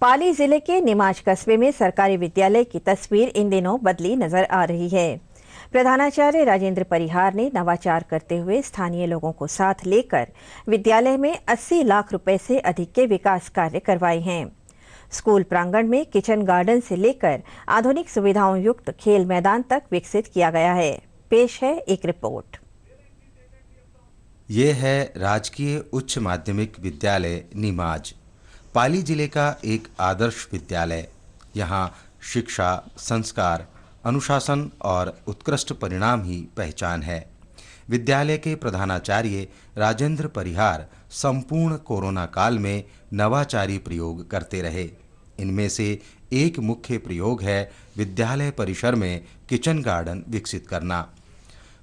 पाली जिले के नीमाच कस्बे में सरकारी विद्यालय की तस्वीर इन दिनों बदली नजर आ रही है। प्रधानाचार्य राजेंद्र परिहार ने नवाचार करते हुए स्थानीय लोगों को साथ लेकर विद्यालय में 80 लाख रुपए से अधिक के विकास कार्य करवाए हैं। स्कूल प्रांगण में किचन गार्डन से लेकर आधुनिक सुविधाओं युक्त खेल मैदान तक विकसित किया गया है। पेश है एक रिपोर्ट। ये है राजकीय उच्च माध्यमिक विद्यालय नीमाज, पाली जिले का एक आदर्श विद्यालय। यहाँ शिक्षा, संस्कार, अनुशासन और उत्कृष्ट परिणाम ही पहचान है। विद्यालय के प्रधानाचार्य राजेंद्र परिहार संपूर्ण कोरोना काल में नवाचारी प्रयोग करते रहे। इनमें से एक मुख्य प्रयोग है विद्यालय परिसर में किचन गार्डन विकसित करना।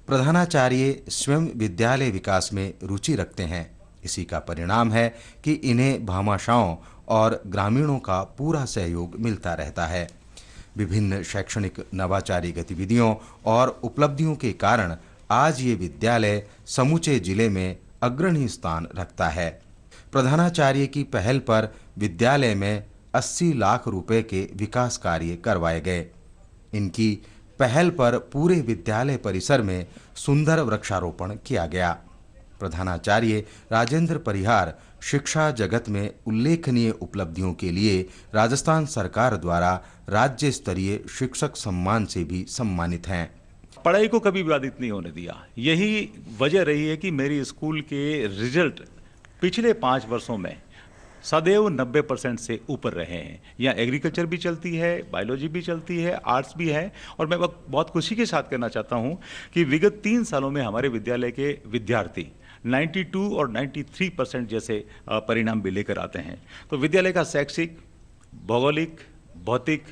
प्रधानाचार्य स्वयं विद्यालय विकास में रुचि रखते हैं। इसी का परिणाम है कि इन्हें भामाशाओं और ग्रामीणों का पूरा सहयोग मिलता रहता है। विभिन्न शैक्षणिक नवाचारी गतिविधियों और उपलब्धियों के कारण आज ये विद्यालय समूचे जिले में अग्रणी स्थान रखता है। प्रधानाचार्य की पहल पर विद्यालय में 80 लाख रुपए के विकास कार्य करवाए गए। इनकी पहल पर पूरे विद्यालय परिसर में सुंदर वृक्षारोपण किया गया। प्रधानाचार्य राजेंद्र परिहार शिक्षा जगत में उल्लेखनीय उपलब्धियों के लिए राजस्थान सरकार द्वारा राज्य स्तरीय शिक्षक सम्मान से भी सम्मानित हैं। पढ़ाई को कभी बाधित नहीं होने दिया। यही वजह रही है कि मेरी स्कूल के रिजल्ट पिछले 5 वर्षों में सदैव 90% से ऊपर रहे हैं। यहाँ एग्रीकल्चर भी चलती है, बायोलॉजी भी चलती है, आर्ट्स भी है। और मैं बहुत खुशी के साथ कहना चाहता हूँ कि विगत 3 सालों में हमारे विद्यालय के विद्यार्थी 92 और 93% जैसे परिणाम भी लेकर आते हैं। तो विद्यालय का शैक्षिक, भौगोलिक, भौतिक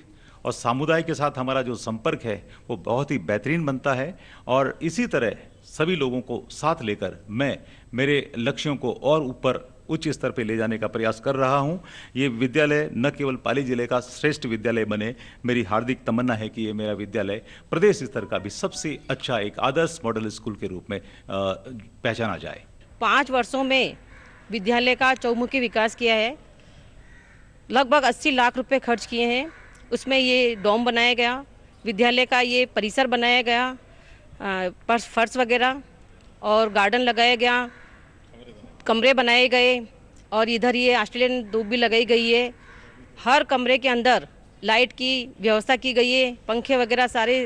और समुदाय के साथ हमारा जो संपर्क है वो बहुत ही बेहतरीन बनता है। और इसी तरह सभी लोगों को साथ लेकर मैं मेरे लक्ष्यों को और ऊपर उच्च स्तर पर ले जाने का प्रयास कर रहा हूं। ये विद्यालय न केवल पाली जिले का श्रेष्ठ विद्यालय बने, मेरी हार्दिक तमन्ना है कि ये मेरा विद्यालय प्रदेश स्तर का भी सबसे अच्छा एक आदर्श मॉडल स्कूल के रूप में पहचाना जाए। 5 वर्षों में विद्यालय का चौमुखी विकास किया है। लगभग 80 लाख रुपए खर्च किए हैं। उसमें ये डोम बनाया गया, विद्यालय का ये परिसर बनाया गया, फर्श वगैरह और गार्डन लगाया गया, कमरे बनाए गए और इधर ये ऑस्ट्रेलियन धूप भी लगाई गई है। हर कमरे के अंदर लाइट की व्यवस्था की गई है, पंखे वगैरह सारे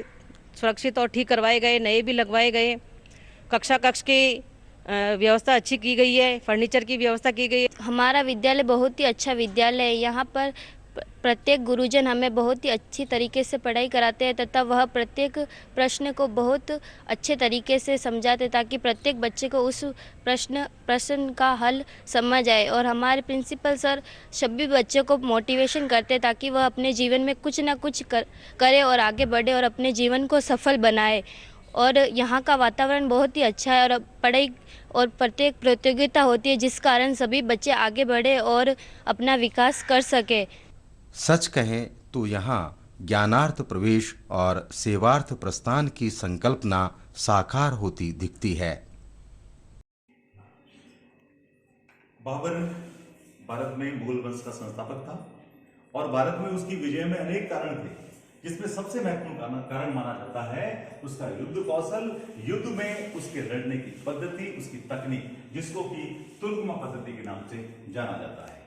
सुरक्षित और ठीक करवाए गए, नए भी लगवाए गए। कक्ष की व्यवस्था अच्छी की गई है, फर्नीचर की व्यवस्था की गई है। हमारा विद्यालय बहुत ही अच्छा विद्यालय है। यहाँ पर प्रत्येक गुरुजन हमें बहुत ही अच्छी तरीके से पढ़ाई कराते हैं तथा वह प्रत्येक प्रश्न को बहुत अच्छे तरीके से समझाते ताकि प्रत्येक बच्चे को उस प्रश्न का हल समझ आए। और हमारे प्रिंसिपल सर सभी बच्चों को मोटिवेशन करते ताकि वह अपने जीवन में कुछ ना कुछ करे और आगे बढ़े और अपने जीवन को सफल बनाए। और यहाँ का वातावरण बहुत ही अच्छा है और पढ़ाई और प्रत्येक प्रतियोगिता होती है जिस कारण सभी बच्चे आगे बढ़े और अपना विकास कर सके। सच कहें तो यहाँ ज्ञानार्थ प्रवेश और सेवार्थ प्रस्थान की संकल्पना साकार होती दिखती है। बाबर भारत में मुगल वंश का संस्थापक था और भारत में उसकी विजय में अनेक कारण थे, जिसमें सबसे महत्वपूर्ण कारण माना जाता है उसका युद्ध कौशल, युद्ध में उसके लड़ने की पद्धति, उसकी तकनीक, जिसको कि तुर्कमा पद्धति के नाम से जाना जाता है।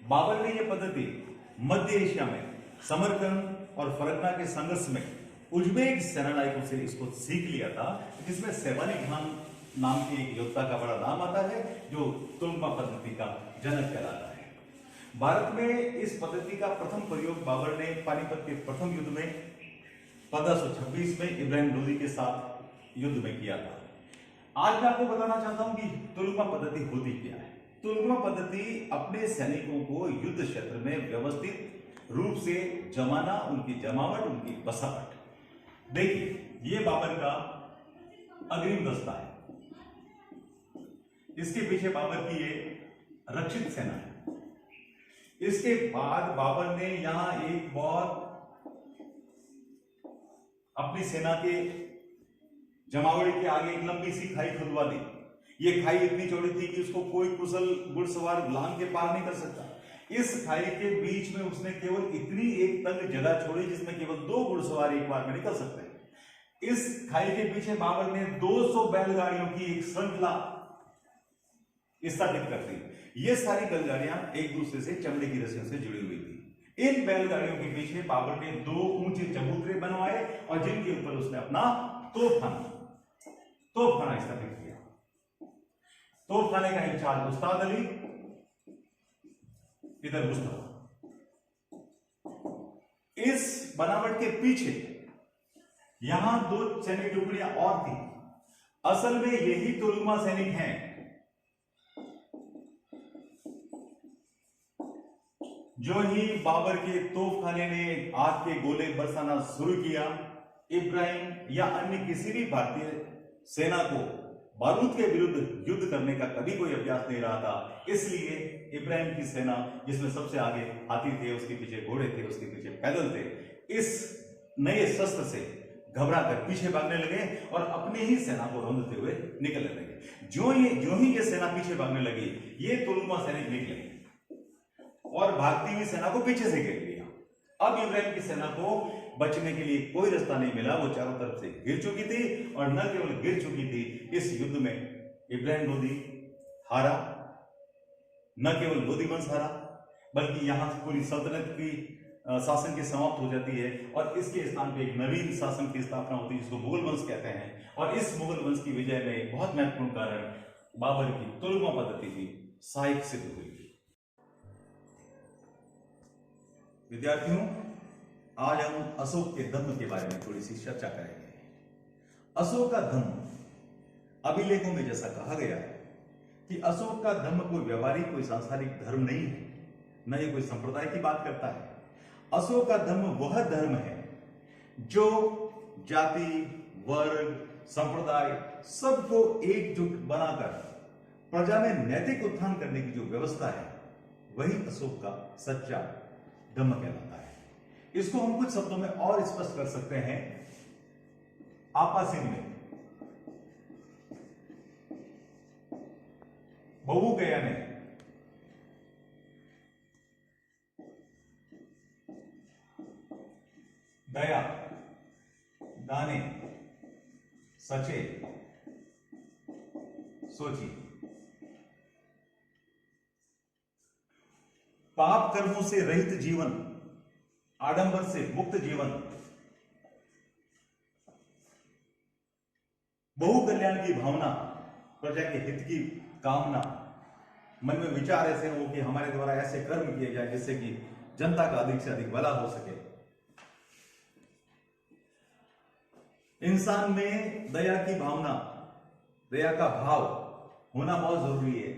बाबर ने यह पद्धति मध्य एशिया में समरकंद और फरगना के संघर्ष में उज्बेक सेनानायकों से इसको सीख लिया था, जिसमें सेवानी खान नाम के एक योद्धा का बड़ा नाम आता है जो तुर्कमा पद्धति का जनक कहलाता है। भारत में इस पद्धति का प्रथम प्रयोग बाबर ने पानीपत के प्रथम युद्ध में 1526 में इब्राहिम लोदी के साथ युद्ध में किया था। आज मैं आपको बताना चाहता हूं कि तुर्कमा पद्धति होती क्या है। तुर्कमा पद्धति अपने सैनिकों को युद्ध क्षेत्र में व्यवस्थित रूप से जमाना, उनकी जमावट, उनकी बसावट। देखिए, ये बाबर का अग्रिम दस्ता है, इसके पीछे बाबर की ये रक्षित सेना है। इसके बाद बाबर ने यहां एक बहुत अपनी सेना के जमावड़ी के आगे एक लंबी सी खाई खुदवा दी। ये खाई इतनी चौड़ी थी कि उसको कोई कुशल घुड़सवार लांग के पार नहीं कर सकता। इस खाई के बीच में उसने केवल इतनी एक तंग जगह छोड़ी जिसमें केवल 2 घुड़सवार एक बार में निकल सकते हैं। इस खाई के पीछे बाबर ने 200 बैलगाड़ियों की एक श्रृंखला स्थापित कर दी। ये सारी बैलगाड़ियां एक दूसरे से चमड़े की रस्सियों से जुड़ी हुई थी। इन बैलगाड़ियों के पीछे बाबर ने 2 ऊंचे चबूतरे बनवाए और जिनके ऊपर उसने अपना तोपखाना स्थापित किया। तोपखाने का इंचार्ज उस्ताद अली, इधर मुस्तफा। इस बनावट के पीछे यहां 2 सैनिक टुकड़ियां और थी। असल में यही तोलुमा सैनिक हैं जो ही बाबर के तोपखाने ने आग के गोले बरसाना शुरू किया, इब्राहिम या अन्य किसी भी भारतीय सेना को बारूद के विरुद्ध युद्ध करने का कभी कोई अभ्यास नहीं रहा था। इसलिए इब्राहिम की सेना, जिसमें सबसे आगे हाथी थे, उसके पीछे घोड़े थे, उसके पीछे पैदल थे, इस नए शस्त्र से घबरा कर पीछे भागने लगे और अपनी ही सेना को रौंदते हुए निकलने लगे। जो ही ये सेना पीछे भागने लगी, ये तोलुमा सैनिक निकले और भागती हुई सेना को पीछे से घेर लिया। अब इब्राहिम की सेना को बचने के लिए कोई रास्ता नहीं मिला। वो चारों तरफ से गिर चुकी थी और न केवल गिर चुकी थी, इस युद्ध में इब्राहिम लोदी हारा। न केवल लोदी वंश हारा, बल्कि यहां पूरी सल्तनत की शासन की समाप्त हो जाती है और इसके स्थान पे एक नवीन शासन की स्थापना होती है जिसको मुगल वंश कहते हैं। और इस मुगल वंश की विजय में एक बहुत महत्वपूर्ण कारण बाबर की तोलुमा पद्धति की सहायक सिद्ध हुई। विद्यार्थियों, आज हम अशोक के धम्म के बारे में थोड़ी सी चर्चा करेंगे। अशोक का धम्म अभिलेखों में जैसा कहा गया है कि अशोक का धम्म कोई व्यवहारिक, कोई सांसारिक धर्म नहीं है, न ही कोई संप्रदाय की बात करता है। अशोक का धर्म वह धर्म है जो जाति, वर्ग, संप्रदाय सबको एकजुट बनाकर प्रजा में नैतिक उत्थान करने की जो व्यवस्था है, वही अशोक का सच्चा धम्म कहलाता है। इसको हम कुछ शब्दों में और स्पष्ट कर सकते हैं। आपा सिंह में, बहु गया में, दया, दाने, सचे, सोची। पाप कर्मों से रहित जीवन, आडंबर से मुक्त जीवन, बहु कल्याण की भावना, प्रजा के हित की कामना, मन में विचार ऐसे हो कि हमारे द्वारा ऐसे कर्म किए जाए जिससे कि जनता का अधिक से अधिक भला हो सके। इंसान में दया की भावना, दया का भाव होना बहुत जरूरी है।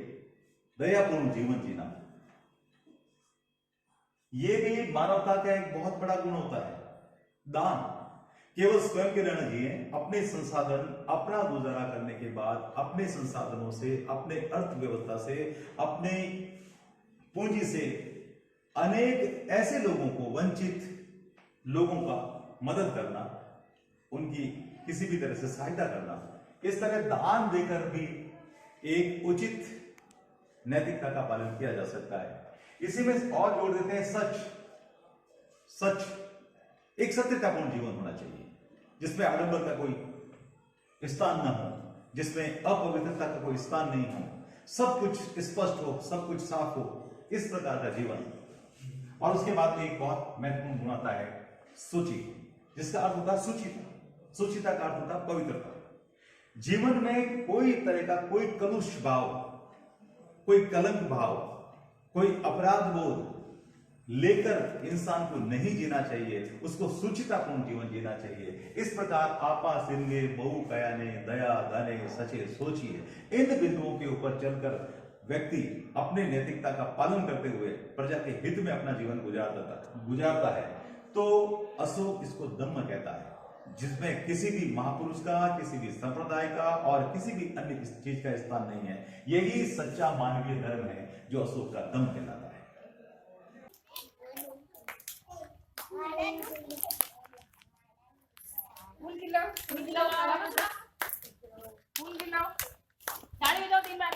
दयापूर्ण जीवन जीना, यह भी मानवता का एक बहुत बड़ा गुण होता है। दान, केवल स्वयं के रहना जिए, अपने संसाधन, अपना गुजारा करने के बाद अपने संसाधनों से, अपने अर्थव्यवस्था से, अपने पूंजी से अनेक ऐसे लोगों को, वंचित लोगों का मदद करना, उनकी किसी भी तरह से सहायता करना, इस तरह दान देकर भी एक उचित नैतिकता का पालन किया जा सकता है। इसी में और जोड़ देते हैं सच। एक सत्यतापूर्ण जीवन होना चाहिए जिसमें आडंबर का कोई स्थान न हो, जिसमें अपवित्रता का कोई स्थान नहीं हो, सब कुछ स्पष्ट हो, सब कुछ साफ हो, इस प्रकार का जीवन। और उसके बाद में एक बहुत महत्वपूर्ण गुण आता है सूची, जिसका अर्थ होता है सुचिता। सुचिता का अर्थ होता है पवित्रता। जीवन में कोई तरह का कोई कलुष भाव, कोई कलंक भाव, कोई अपराध बोध लेकर इंसान को नहीं जीना चाहिए, उसको सुचितापूर्ण जीवन जीना चाहिए। इस प्रकार आपा सिंगे, बहु कयाने, दया दाने, सचे सोचिए, इन बिंदुओं के ऊपर चलकर व्यक्ति अपने नैतिकता का पालन करते हुए प्रजा के हित में अपना जीवन गुजारता है तो अशोक इसको धम्म कहता है, जिसमें किसी भी महापुरुष का, किसी भी संप्रदाय का और किसी भी अन्य चीज का स्थान नहीं है। यही सच्चा मानवीय धर्म है जो अशोक का धम्म कहलाता है। तीन बार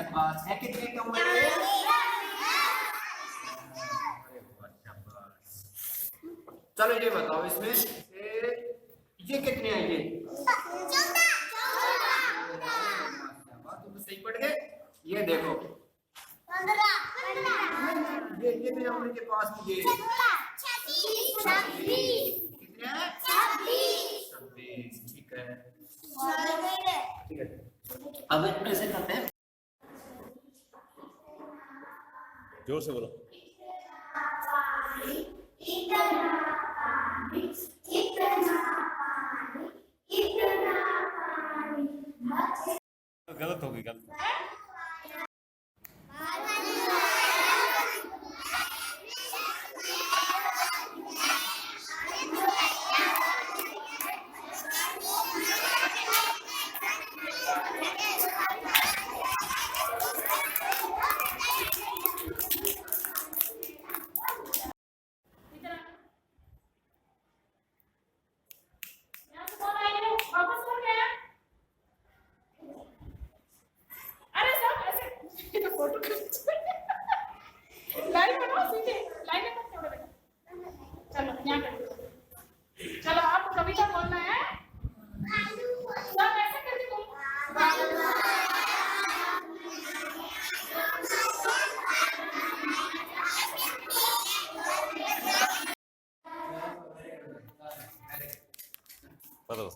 शाबाश। है कितने कमरे? चलो ये बताओ इसमें ये कितने हैं? ये 14। तुम सही पढ़ गए। ये देखो 15। ये मेरे उम्र के पास में ये 26। कितने हैं? 26। ठीक है ठीक है। अब ऐसे करते हैं, जोर से बोलो। गलत होगी, गलत। लाइन बनाओ सीधे, लाइन में मत छोड़ो बेटा। चलो यहाँ कर। चलो आपको कविता बोलना है। सब ऐसे करके बोलो। बताओ।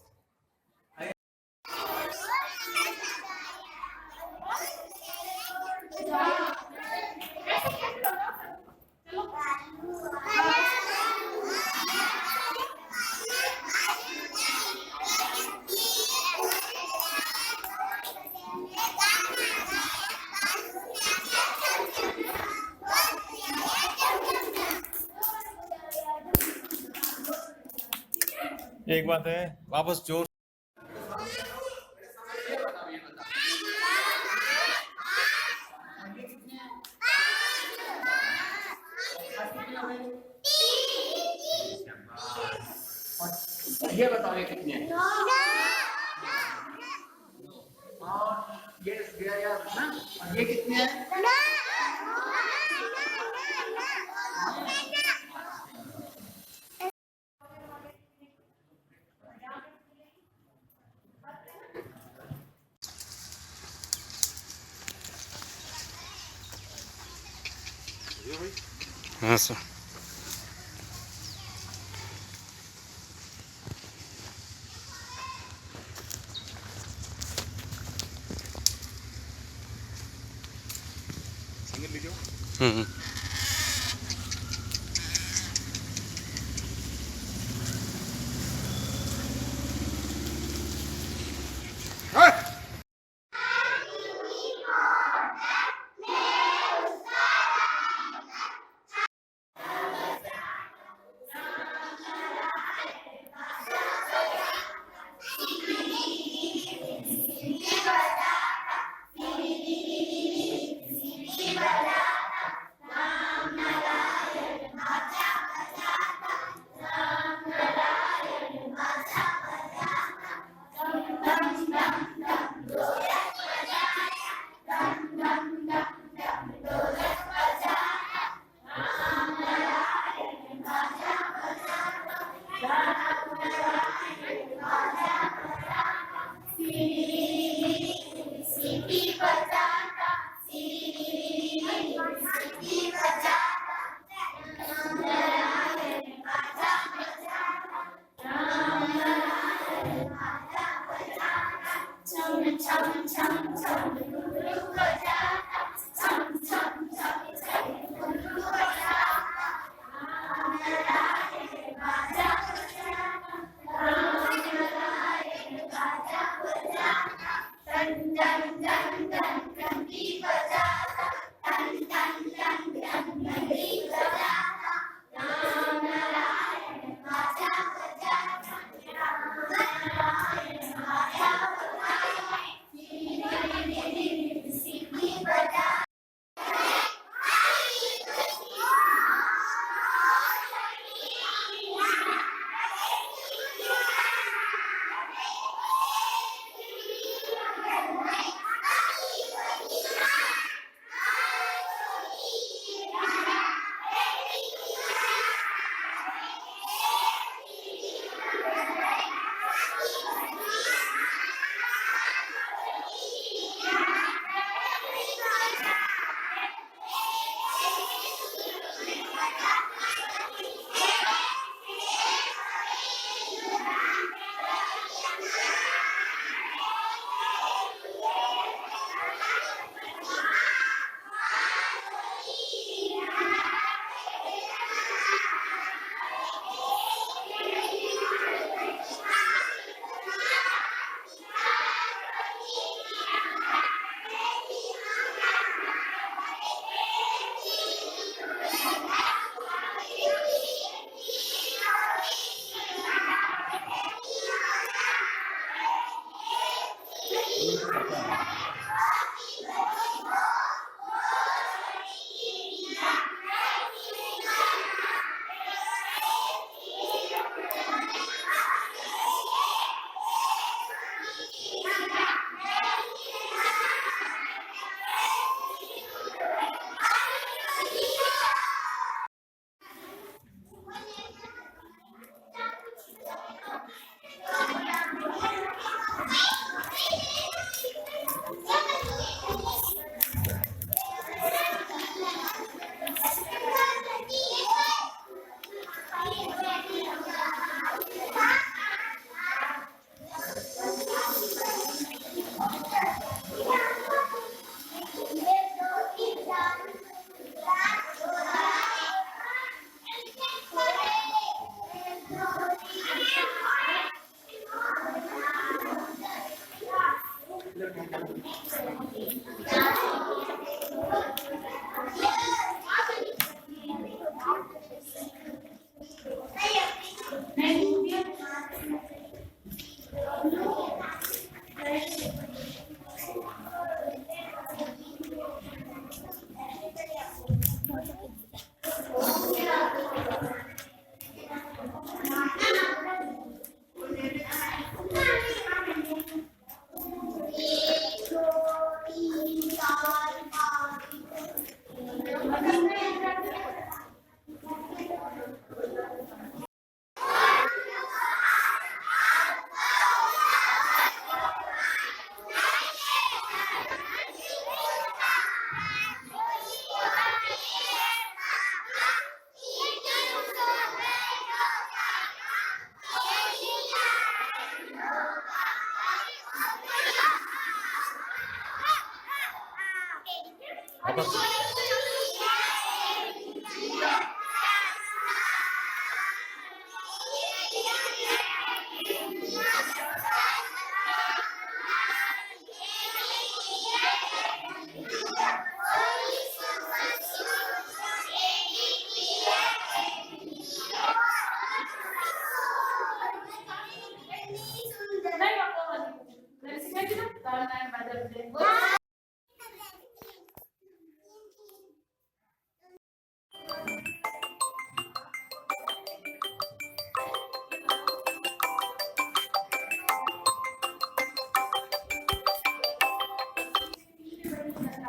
एक बात है, वापस जोर। ये बताओ ये कितने हैं? और ये गया यार ना, और ये कितने हैं? हाँ सर। सिंगल लीजिए।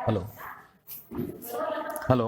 Hello hello